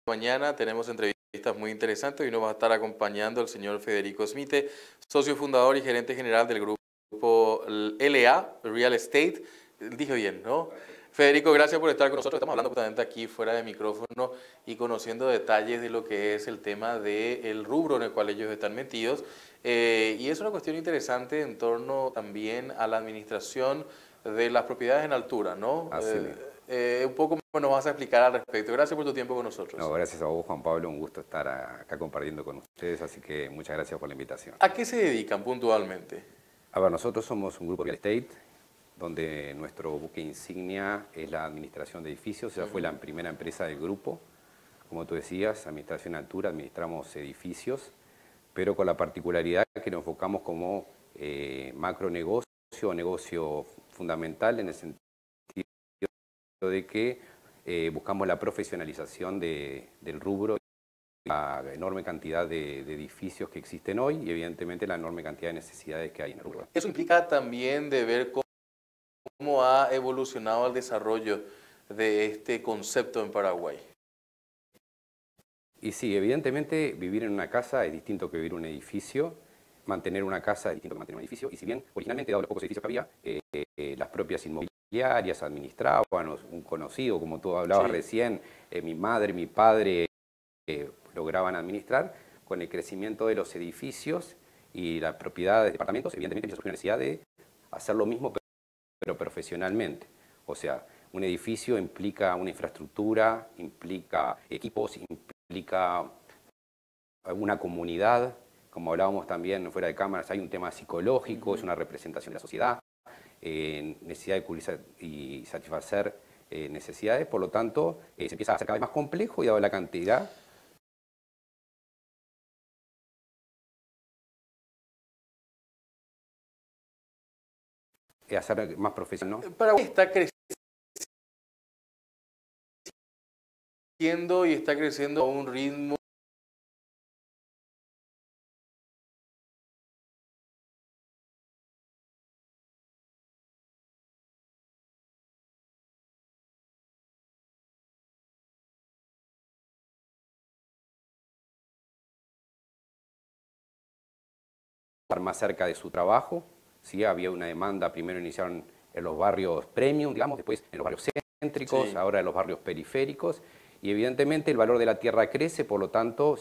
mañana tenemos entrevistas muy interesantes. Hoy nos va a estar acompañando el señor Federico Smite, socio fundador y gerente general del grupo LA, Real Estate. Dije bien, ¿no? Federico, gracias por estar con nosotros. Estamos hablando justamente aquí fuera de micrófono y conociendo detalles de lo que es el tema del rubro en el cual ellos están metidos. Y es una cuestión interesante en torno también a la administración de las propiedades en altura, ¿no? Así mismo. Un poco nos vas a explicar al respecto. Gracias por tu tiempo con nosotros. No, gracias a vos, Juan Pablo. Un gusto estar acá compartiendo con ustedes, así que muchas gracias por la invitación. ¿A qué se dedican puntualmente? A ver, nosotros somos un grupo real estate, donde nuestro buque insignia es la administración de edificios. Esa fue la primera empresa del grupo. Como tú decías, administración en altura, administramos edificios, pero con la particularidad que nos enfocamos como macronegocio o negocio fundamental en el sentido de que buscamos la profesionalización del rubro, la enorme cantidad de edificios que existen hoy y evidentemente la enorme cantidad de necesidades que hay en el rubro. Eso implica también de ver cómo ha evolucionado el desarrollo de este concepto en Paraguay. Y sí, evidentemente vivir en una casa es distinto que vivir en un edificio, mantener una casa es distinto que mantener un edificio, y si bien originalmente, dado los pocos edificios que había, las propias inmobiliarias administraban, un conocido, como tú hablabas recién, mi madre, mi padre, lograban administrar. Con el crecimiento de los edificios y la propiedad de departamentos, evidentemente surgió la necesidad de hacer lo mismo, pero profesionalmente. O sea, un edificio implica una infraestructura, implica equipos, implica una comunidad. Como hablábamos también fuera de cámaras, hay un tema psicológico, es una representación de la sociedad, necesidad de cubrir y satisfacer necesidades. Por lo tanto, se empieza a hacer cada vez más complejo y dado la cantidad hacer más profesional, ¿no? Paraguay está creciendo y está creciendo a un ritmo Estar más cerca de su trabajo. ¿Sí? Había una demanda, primero iniciaron en los barrios premium, digamos, después en los barrios céntricos, ahora en los barrios periféricos, y evidentemente el valor de la tierra crece, por lo tanto,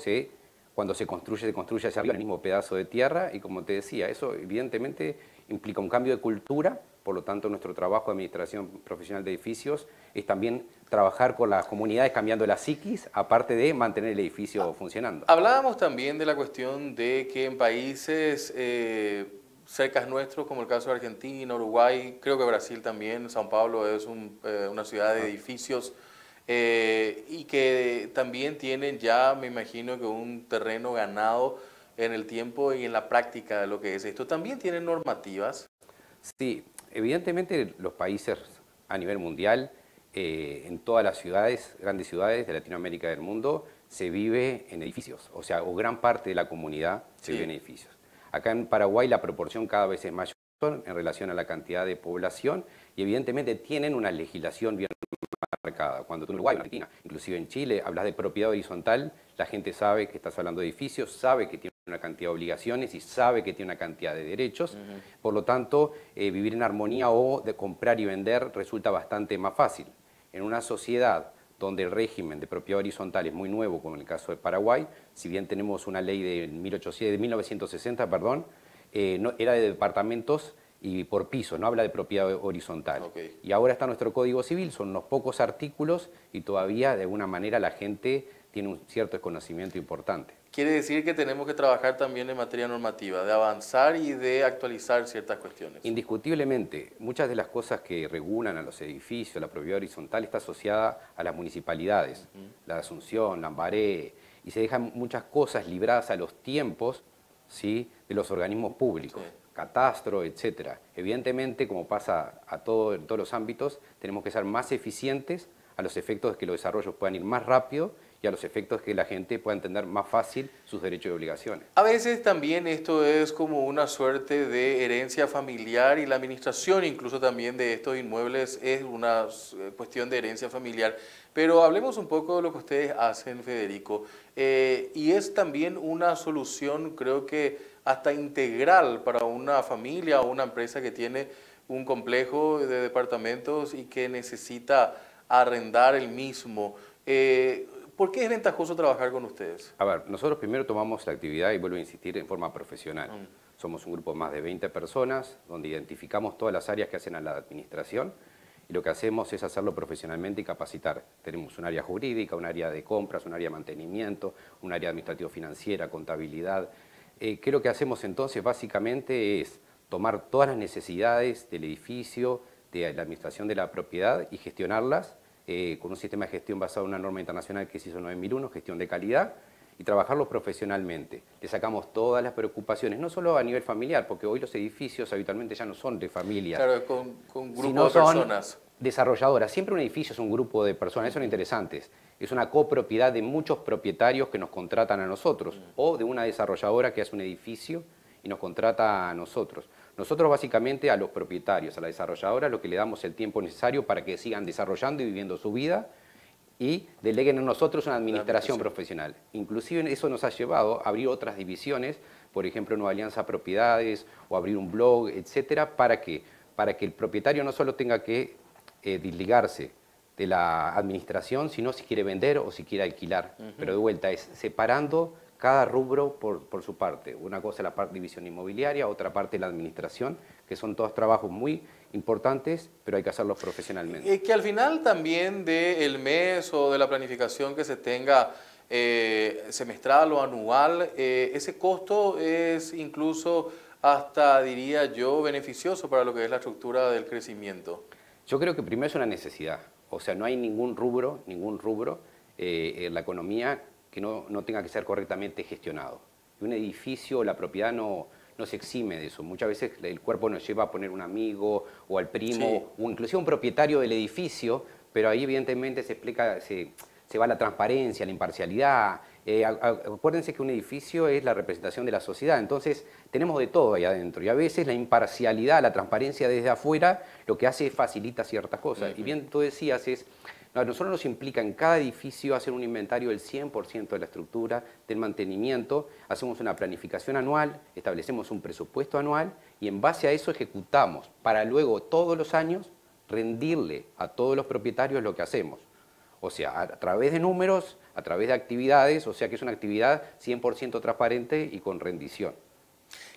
cuando se construye hacia arriba el mismo pedazo de tierra, y como te decía, eso evidentemente implica un cambio de cultura. Por lo tanto, nuestro trabajo de administración profesional de edificios es también trabajar con las comunidades cambiando la psiquis, aparte de mantener el edificio funcionando. Hablábamos también de la cuestión de que en países cercas nuestros, como el caso de Argentina, Uruguay, creo que Brasil también, São Paulo es una ciudad de edificios, y que también tienen ya, me imagino, que un terreno ganado en el tiempo y en la práctica de lo que es esto. ¿También tienen normativas? Sí, evidentemente los países a nivel mundial, en todas las ciudades, grandes ciudades de Latinoamérica y del mundo, se vive en edificios, o sea, o gran parte de la comunidad se vive en edificios. Acá en Paraguay la proporción cada vez es mayor en relación a la cantidad de población y evidentemente tienen una legislación bien marcada. Cuando tú en Uruguay, en Argentina, inclusive en Chile, hablas de propiedad horizontal, la gente sabe que estás hablando de edificios, sabe que tiene una cantidad de obligaciones y sabe que tiene una cantidad de derechos. Por lo tanto, vivir en armonía o de comprar y vender resulta bastante más fácil. En una sociedad donde el régimen de propiedad horizontal es muy nuevo, como en el caso de Paraguay, si bien tenemos una ley de 1960, era de departamentos y por piso, no habla de propiedad horizontal. Y ahora está nuestro Código Civil, son unos pocos artículos y todavía de alguna manera la gente tiene un cierto desconocimiento importante. Quiere decir que tenemos que trabajar también en materia normativa, de avanzar y de actualizar ciertas cuestiones. Indiscutiblemente, muchas de las cosas que regulan a los edificios, la propiedad horizontal, está asociada a las municipalidades, la de Asunción, Lambaré, y se dejan muchas cosas libradas a los tiempos, ¿sí?, de los organismos públicos. Catastro, etcétera. Evidentemente, como pasa en todos los ámbitos, tenemos que ser más eficientes a los efectos de que los desarrollos puedan ir más rápido y y a los efectos que la gente pueda entender más fácil sus derechos y obligaciones. A veces también esto es como una suerte de herencia familiar y la administración incluso también de estos inmuebles es una cuestión de herencia familiar. Pero hablemos un poco de lo que ustedes hacen, Federico. Y es también una solución, creo que hasta integral para una familia o una empresa que tiene un complejo de departamentos y que necesita arrendar el mismo. ¿Por qué es ventajoso trabajar con ustedes? A ver, nosotros primero tomamos la actividad, y vuelvo a insistir, en forma profesional. Somos un grupo de más de 20 personas, donde identificamos todas las áreas que hacen a la administración, y lo que hacemos es hacerlo profesionalmente y capacitar. Tenemos un área jurídica, un área de compras, un área de mantenimiento, un área administrativo-financiera, contabilidad. ¿Qué es lo que hacemos entonces? Básicamente es tomar todas las necesidades del edificio, de la administración de la propiedad y gestionarlas con un sistema de gestión basado en una norma internacional que es ISO 9001, gestión de calidad, y trabajarlo profesionalmente. Le sacamos todas las preocupaciones, no solo a nivel familiar, porque hoy los edificios habitualmente ya no son de familia. Claro, con grupos de personas. Desarrolladoras. Siempre un edificio es un grupo de personas, eso es lo interesante. Es una copropiedad de muchos propietarios que nos contratan a nosotros, o de una desarrolladora que hace un edificio y nos contrata a nosotros. Nosotros básicamente a los propietarios, a la desarrolladora, lo que le damos el tiempo necesario para que sigan desarrollando y viviendo su vida y deleguen a nosotros una administración profesional. Inclusive eso nos ha llevado a abrir otras divisiones, por ejemplo, Nueva Alianza Propiedades o abrir un blog, etcétera, para que el propietario no solo tenga que desligarse de la administración, sino si quiere vender o si quiere alquilar. Pero de vuelta es separando cada rubro por su parte. Una cosa es la parte de división inmobiliaria, otra parte la administración, que son todos trabajos muy importantes, pero hay que hacerlos profesionalmente. Que al final también del mes o de la planificación que se tenga semestral o anual, ese costo es incluso hasta, diría yo, beneficioso para lo que es la estructura del crecimiento. Yo creo que primero es una necesidad. O sea, no hay ningún rubro en la economía que no tenga que ser correctamente gestionado. Un edificio o la propiedad no se exime de eso. Muchas veces el cuerpo nos lleva a poner un amigo o al primo, o inclusive un propietario del edificio, pero ahí evidentemente se va la transparencia, la imparcialidad. Acuérdense que un edificio es la representación de la sociedad, entonces tenemos de todo ahí adentro. Y a veces la imparcialidad, la transparencia desde afuera, lo que hace es facilita ciertas cosas. Y bien tú decías a nosotros nos implica en cada edificio hacer un inventario del 100% de la estructura, del mantenimiento, hacemos una planificación anual, establecemos un presupuesto anual y en base a eso ejecutamos para luego todos los años rendirle a todos los propietarios lo que hacemos. O sea, a través de números, a través de actividades, o sea que es una actividad 100% transparente y con rendición.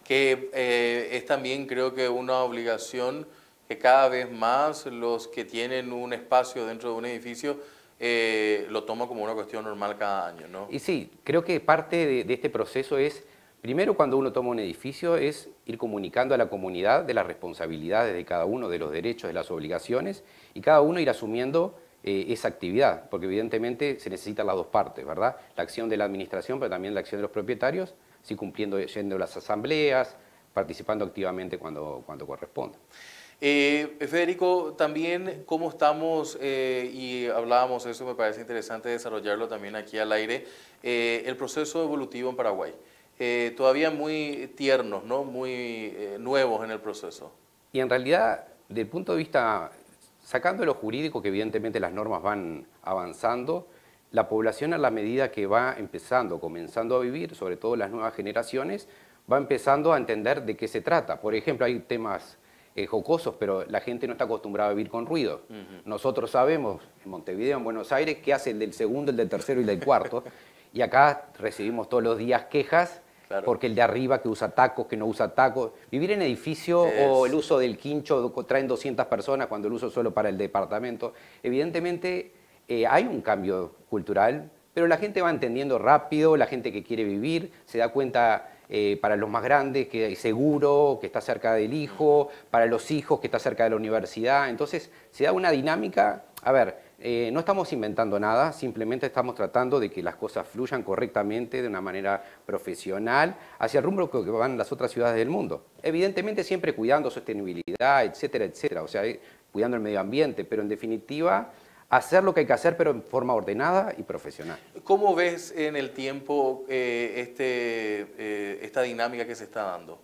Que es también creo que una obligación que cada vez más los que tienen un espacio dentro de un edificio lo toman como una cuestión normal cada año, ¿no? Y sí, creo que parte de este proceso es, primero cuando uno toma un edificio, es ir comunicando a la comunidad de las responsabilidades de cada uno, de los derechos, de las obligaciones, y cada uno ir asumiendo esa actividad, porque evidentemente se necesitan las dos partes, ¿verdad? La acción de la administración, pero también la acción de los propietarios, sí cumpliendo, yendo a las asambleas, participando activamente cuando corresponda. Federico, también cómo estamos, y hablábamos eso, me parece interesante desarrollarlo también aquí al aire, el proceso evolutivo en Paraguay. Todavía muy tiernos, ¿no? Muy nuevos en el proceso. Y en realidad, desde el punto de vista, sacando lo jurídico, que evidentemente las normas van avanzando, la población a la medida que va comenzando a vivir, sobre todo las nuevas generaciones, va empezando a entender de qué se trata. Por ejemplo, hay temas jocosos, pero la gente no está acostumbrada a vivir con ruido. Nosotros sabemos, en Montevideo, en Buenos Aires, qué hace el del segundo, el del tercero y el del cuarto, y acá recibimos todos los días quejas, porque el de arriba que usa tacos, que no usa tacos. Vivir en edificio o el uso del quincho, traen 200 personas cuando el uso es solo para el departamento. Evidentemente hay un cambio cultural, pero la gente va entendiendo rápido, la gente que quiere vivir, se da cuenta para los más grandes que hay seguro, que está cerca del hijo, para los hijos que está cerca de la universidad. Entonces se da una dinámica, a ver, no estamos inventando nada, simplemente estamos tratando de que las cosas fluyan correctamente de una manera profesional hacia el rumbo que van las otras ciudades del mundo. Evidentemente siempre cuidando sostenibilidad, etcétera, etcétera, o sea, cuidando el medio ambiente, pero en definitiva hacer lo que hay que hacer, pero en forma ordenada y profesional. ¿Cómo ves en el tiempo esta dinámica que se está dando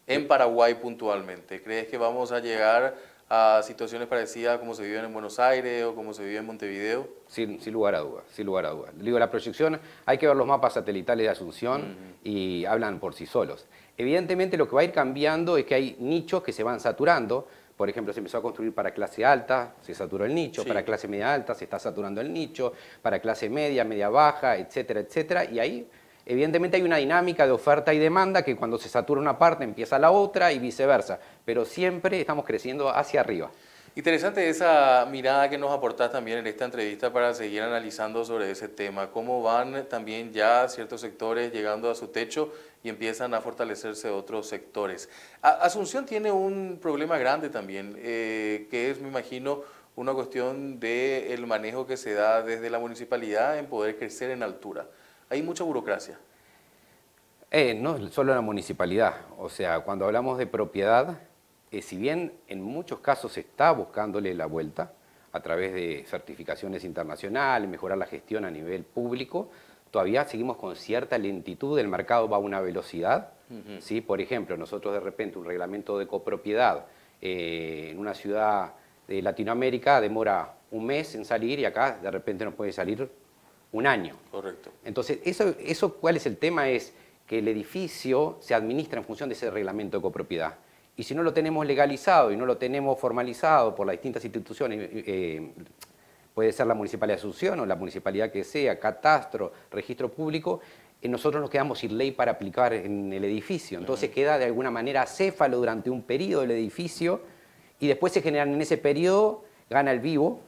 en Paraguay puntualmente? ¿Crees que vamos a llegar a situaciones parecidas como se viven en Buenos Aires o como se vive en Montevideo? Sin lugar a dudas, sin lugar a dudas. Digo, la proyección, hay que ver los mapas satelitales de Asunción y hablan por sí solos. Evidentemente lo que va a ir cambiando es que hay nichos que se van saturando. Por ejemplo, se empezó a construir para clase alta, se saturó el nicho, para clase media alta se está saturando el nicho, para clase media, media baja, etcétera, etcétera. Y ahí, evidentemente, hay una dinámica de oferta y demanda que cuando se satura una parte empieza la otra y viceversa. Pero siempre estamos creciendo hacia arriba. Interesante esa mirada que nos aportás también en esta entrevista para seguir analizando sobre ese tema. Cómo van también ya ciertos sectores llegando a su techo y empiezan a fortalecerse otros sectores. Asunción tiene un problema grande también, que es, me imagino, una cuestión del manejo que se da desde la municipalidad en poder crecer en altura. Hay mucha burocracia. No solo la municipalidad, o sea, cuando hablamos de propiedad, si bien en muchos casos se está buscándole la vuelta a través de certificaciones internacionales, mejorar la gestión a nivel público, todavía seguimos con cierta lentitud, el mercado va a una velocidad. ¿Sí? Por ejemplo, nosotros de repente un reglamento de copropiedad en una ciudad de Latinoamérica demora un mes en salir y acá de repente nos puede salir un año. Correcto. Entonces, eso ¿cuál es el tema? Es que el edificio se administra en función de ese reglamento de copropiedad. Y si no lo tenemos legalizado y no lo tenemos formalizado por las distintas instituciones, puede ser la Municipalidad de Asunción o la municipalidad que sea, catastro, registro público, nosotros nos quedamos sin ley para aplicar en el edificio. Entonces queda de alguna manera acéfalo durante un periodo del edificio y después se generan en ese periodo, gana el vivo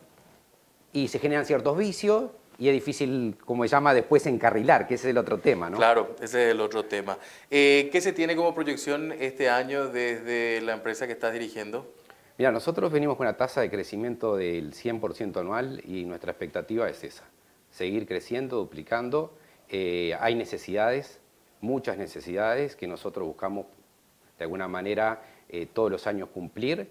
y se generan ciertos vicios. Y es difícil, como se llama, después encarrilar, que ese es el otro tema, ¿no? Claro, ese es el otro tema. ¿Qué se tiene como proyección este año desde la empresa que estás dirigiendo? Mira, nosotros venimos con una tasa de crecimiento del 100% anual y nuestra expectativa es esa, seguir creciendo, duplicando. Hay necesidades, muchas necesidades que nosotros buscamos de alguna manera todos los años cumplir,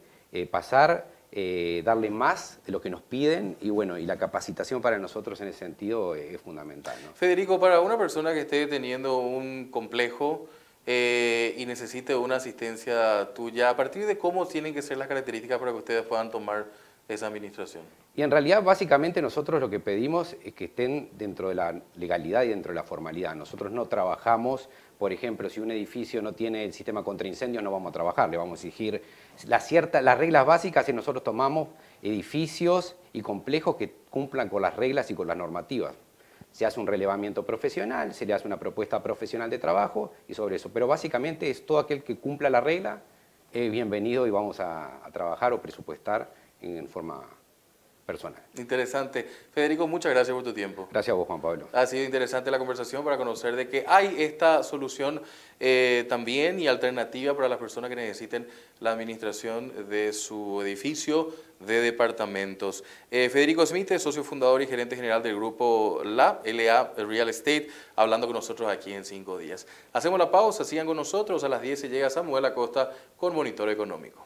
darle más de lo que nos piden y bueno, y la capacitación para nosotros en ese sentido es fundamental, ¿no? Federico, para una persona que esté teniendo un complejo y necesite una asistencia tuya, ¿a partir de cómo tienen que ser las características para que ustedes puedan tomar esa administración? Y en realidad, básicamente, nosotros lo que pedimos es que estén dentro de la legalidad y dentro de la formalidad. Nosotros no trabajamos, por ejemplo, si un edificio no tiene el sistema contra incendios, no vamos a trabajar, le vamos a exigir las reglas básicas y nosotros tomamos edificios y complejos que cumplan con las reglas y con las normativas. Se hace un relevamiento profesional, se le hace una propuesta profesional de trabajo y sobre eso. Pero básicamente es todo aquel que cumpla la regla, bienvenido y vamos a trabajar o presupuestar en forma personal. Interesante. Federico, muchas gracias por tu tiempo. Gracias a vos, Juan Pablo. Ha sido interesante la conversación para conocer de que hay esta solución también y alternativa para las personas que necesiten la administración de su edificio de departamentos. Federico Smith, socio fundador y gerente general del grupo LA Real Estate, hablando con nosotros aquí en 5 días. Hacemos la pausa, sigan con nosotros. A las 10 se llega Samuel Acosta con Monitor Económico.